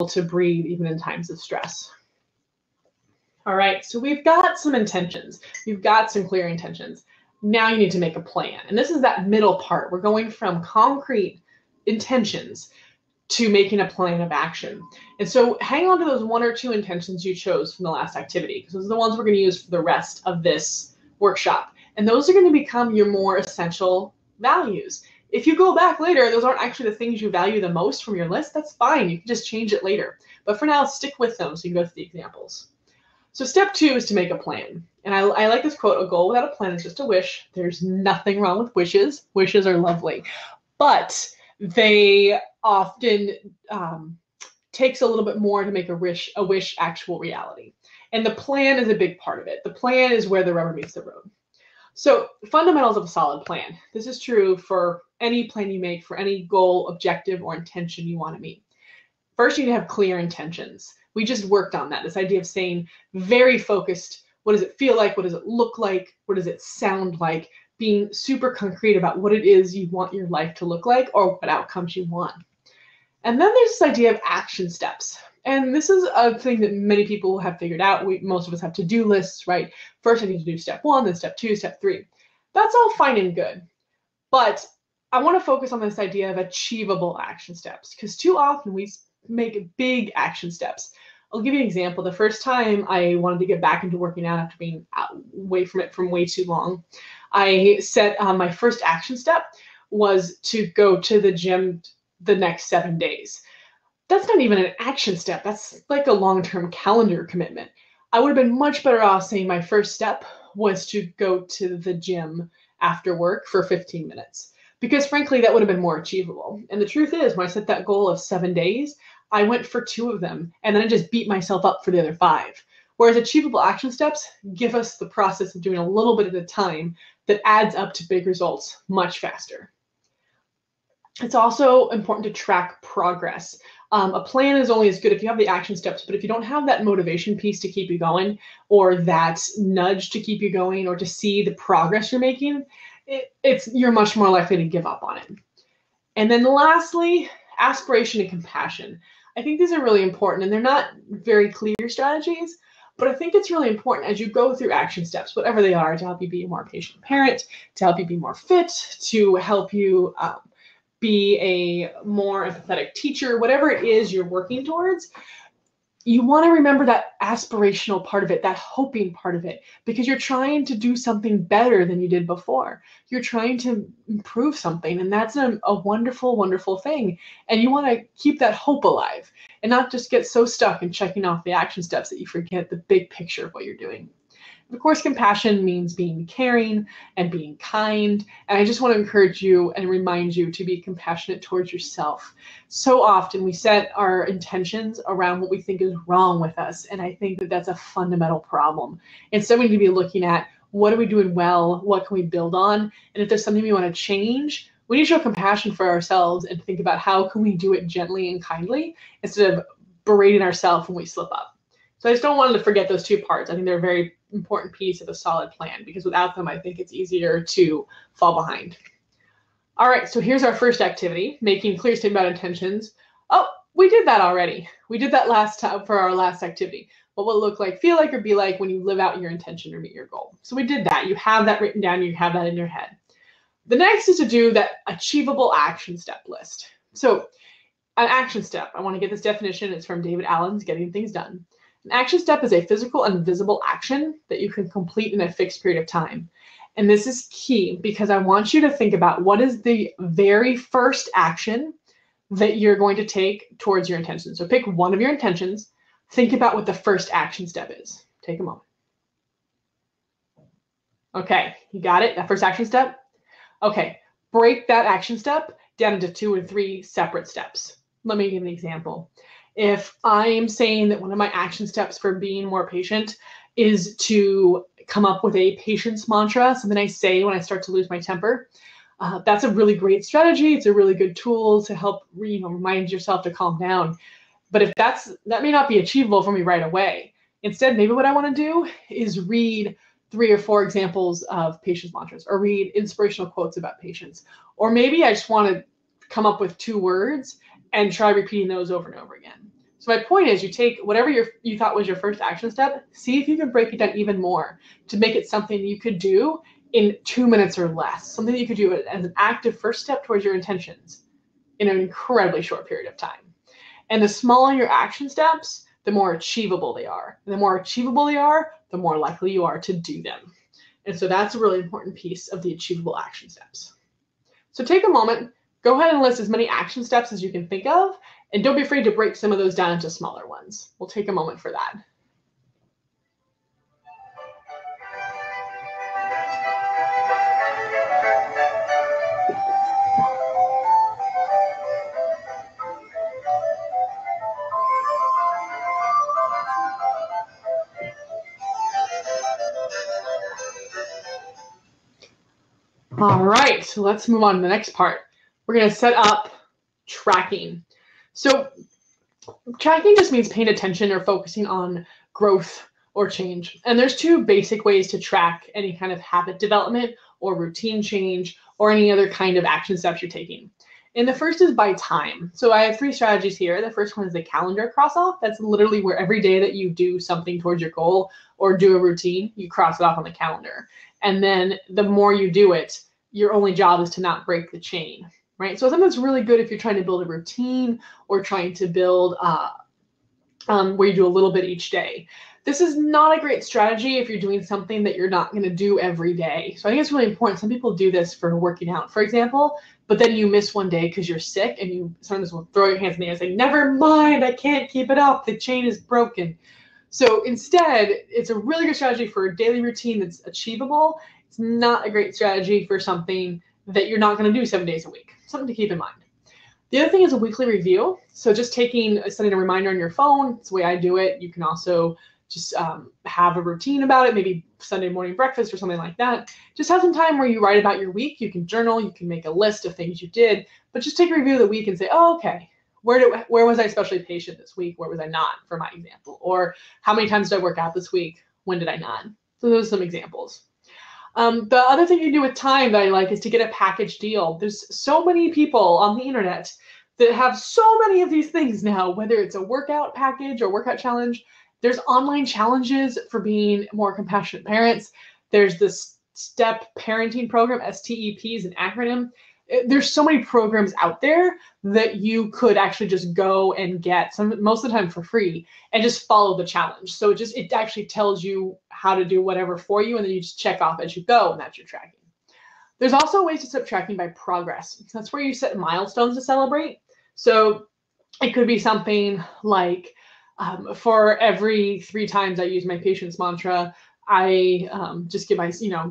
to breathe even in times of stress. All right, so we've got some intentions. You've got some clear intentions. Now you need to make a plan. And this is that middle part. We're going from concrete intentions to making a plan of action. And so hang on to those 1 or 2 intentions you chose from the last activity, because those are the ones we're going to use for the rest of this workshop. And those are going to become your more essential values. If you go back later, those aren't actually the things you value the most from your list, that's fine. You can just change it later. But for now, stick with them so you can go through the examples. So step 2 is to make a plan. And I like this quote, a goal without a plan is just a wish. There's nothing wrong with wishes. Wishes are lovely. But they often takes a little bit more to make a wish actual reality. And the plan is a big part of it. The plan is where the rubber meets the road. So fundamentals of a solid plan. This is true for any plan you make, for any goal, objective, or intention you want to meet. First, you need to have clear intentions. We just worked on that, this idea of saying very focused, what does it feel like? What does it look like? What does it sound like? Being super concrete about what it is you want your life to look like or what outcomes you want. And then there's this idea of action steps. And this is a thing that many people have figured out. Most of us have to-do lists, right? First, I need to do step 1, then step 2, step 3. That's all fine and good. But I want to focus on this idea of achievable action steps, because too often we make big action steps. I'll give you an example. The first time I wanted to get back into working out after being away from it for way too long, I set my first action step was to go to the gym the next 7 days. That's not even an action step. That's like a long-term calendar commitment. I would have been much better off saying my first step was to go to the gym after work for 15 minutes. Because frankly, that would have been more achievable. And the truth is, when I set that goal of 7 days, I went for 2 of them, and then I just beat myself up for the other 5. Whereas achievable action steps give us the process of doing a little bit at a time that adds up to big results much faster. It's also important to track progress. A plan is only as good if you have the action steps, but if you don't have that motivation piece to keep you going, or that nudge to keep you going, or to see the progress you're making, you're much more likely to give up on it. And then lastly, aspiration and compassion. I think these are really important, and they're not very clear strategies, but I think it's really important as you go through action steps, whatever they are, to help you be a more patient parent, to help you be more fit, to help you be a more empathetic teacher, whatever it is you're working towards. You want to remember that aspirational part of it, that hoping part of it, because you're trying to do something better than you did before. You're trying to improve something, and that's a wonderful, wonderful thing. And you want to keep that hope alive and not just get so stuck in checking off the action steps that you forget the big picture of what you're doing. Of course, compassion means being caring and being kind. And I just want to encourage you and remind you to be compassionate towards yourself. So often we set our intentions around what we think is wrong with us. And I think that that's a fundamental problem. Instead, we need to be looking at what are we doing well? What can we build on? And if there's something we want to change, we need to show compassion for ourselves and think about how can we do it gently and kindly instead of berating ourselves when we slip up. So I just don't want to forget those 2 parts. I think they're a very important piece of a solid plan, because without them, I think it's easier to fall behind. All right, so here's our first activity, making clear statement about intentions. Oh, we did that already. We did that last time for our last activity. What will it look like, feel like, or be like when you live out your intention or meet your goal? So we did that. You have that written down. You have that in your head. The next is to do that achievable action step list. So an action step, I want to get this definition. It's from David Allen's Getting Things Done. An action step is a physical and visible action that you can complete in a fixed period of time. And this is key because I want you to think about what is the very first action that you're going to take towards your intention. So pick one of your intentions. Think about what the first action step is. Take a moment. Okay, you got it? That first action step? Okay, break that action step down into 2 and 3 separate steps. Let me give an example. If I'm saying that one of my action steps for being more patient is to come up with a patience mantra, something I say when I start to lose my temper, that's a really great strategy. It's a really good tool to help remind yourself to calm down. But if that may not be achievable for me right away. Instead, maybe what I want to do is read 3 or 4 examples of patience mantras, or read inspirational quotes about patience. Or maybe I just want to come up with 2 words and try repeating those over and over again. So my point is, you take whatever you thought was your first action step, see if you can break it down even more to make it something you could do in 2 minutes or less, something that you could do as an active first step towards your intentions in an incredibly short period of time. And the smaller your action steps, the more achievable they are. And the more achievable they are, the more likely you are to do them. And so that's a really important piece of the achievable action steps. So take a moment, go ahead and list as many action steps as you can think of, and don't be afraid to break some of those down into smaller ones. We'll take a moment for that. All right, so let's move on to the next part. We're going to set up tracking. So tracking just means paying attention or focusing on growth or change. And there's two basic ways to track any kind of habit development or routine change or any other kind of action steps you're taking. And the first is by time. So I have 3 strategies here. The first one is the calendar cross off. That's literally where every day that you do something towards your goal or do a routine, you cross it off on the calendar. And then the more you do it, your only job is to not break the chain, right? So something that's really good if you're trying to build a routine or trying to build where you do a little bit each day. This is not a great strategy if you're doing something that you're not going to do every day. So I think it's really important. Some people do this for working out, for example, but then you miss one day because you're sick and you sometimes will throw your hands in the air and say, never mind, I can't keep it up. The chain is broken. So instead, it's a really good strategy for a daily routine that's achievable. It's not a great strategy for something that you're not going to do 7 days a week. Something to keep in mind. The other thing is a weekly review. So just setting a reminder on your phone. It's the way I do it. You can also just have a routine about it, maybe Sunday morning breakfast or something like that. Just have some time where you write about your week. You can journal. You can make a list of things you did. But just take a review of the week and say, oh, okay, where was I especially patient this week? Where was I not, for my example? Or how many times did I work out this week? When did I not? So those are some examples. The other thing you do with time that I like is to get a package deal. There's so many people on the internet that have so many of these things now, whether it's a workout package or workout challenge. There's online challenges for being more compassionate parents. There's this STEP parenting program, STEP is an acronym. There's so many programs out there that you could actually just go and get most of the time for free and just follow the challenge. So it actually tells you how to do whatever for you, and then you just check off as you go, and that's your tracking. There's also ways to set tracking by progress. That's where you set milestones to celebrate. So it could be something like for every 3 times I use my patience mantra, I just give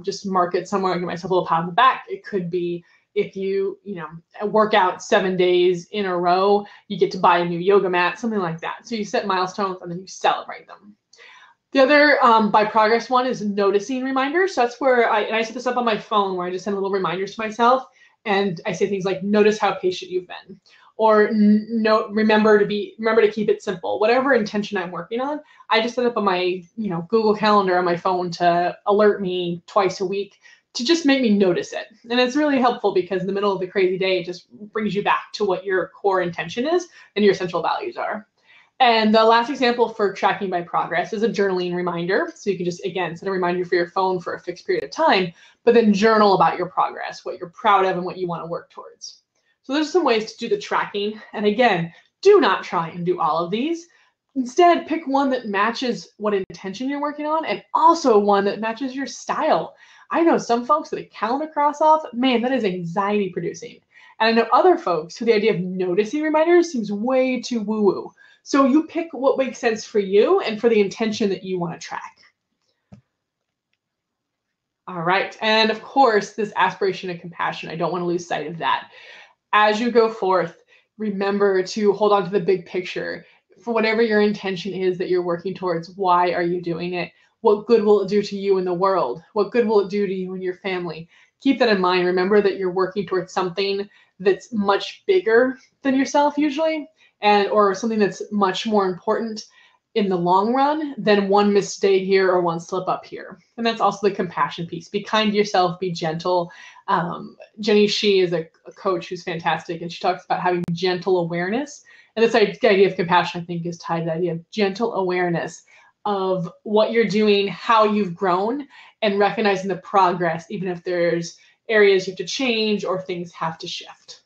just mark it somewhere and give myself a little pat on the back. It could be if you work out 7 days in a row, you get to buy a new yoga mat, something like that. So you set milestones and then you celebrate them. The other by progress one is noticing reminders. So that's where I set this up on my phone where I just send little reminders to myself. And I say things like, notice how patient you've been. Or remember to keep it simple. Whatever intention I'm working on, I just set up on my Google Calendar on my phone to alert me twice a week to just make me notice it. And it's really helpful because in the middle of the crazy day, it just brings you back to what your core intention is and your essential values are. And the last example for tracking by progress is a journaling reminder. So you can just, again, set a reminder for your phone for a fixed period of time, but then journal about your progress, what you're proud of and what you want to work towards. So there's some ways to do the tracking. And again, do not try and do all of these. Instead, pick one that matches what intention you're working on and also one that matches your style. I know some folks that a calendar cross off, man, that is anxiety producing. And I know other folks who the idea of noticing reminders seems way too woo-woo. So you pick what makes sense for you and for the intention that you want to track. All right. And of course, this aspiration and compassion, I don't want to lose sight of that. As you go forth, remember to hold on to the big picture. For whatever your intention is that you're working towards, why are you doing it? What good will it do to you in the world? What good will it do to you and your family? Keep that in mind. Remember that you're working towards something that's much bigger than yourself usually, or something that's much more important in the long run than one mistake here or one slip up here. And that's also the compassion piece. Be kind to yourself, be gentle. Jenny Shih is a coach who's fantastic, and she talks about having gentle awareness And this idea of compassion, I think, is tied to the idea of gentle awareness of what you're doing, how you've grown, and recognizing the progress, even if there's areas you have to change or things have to shift.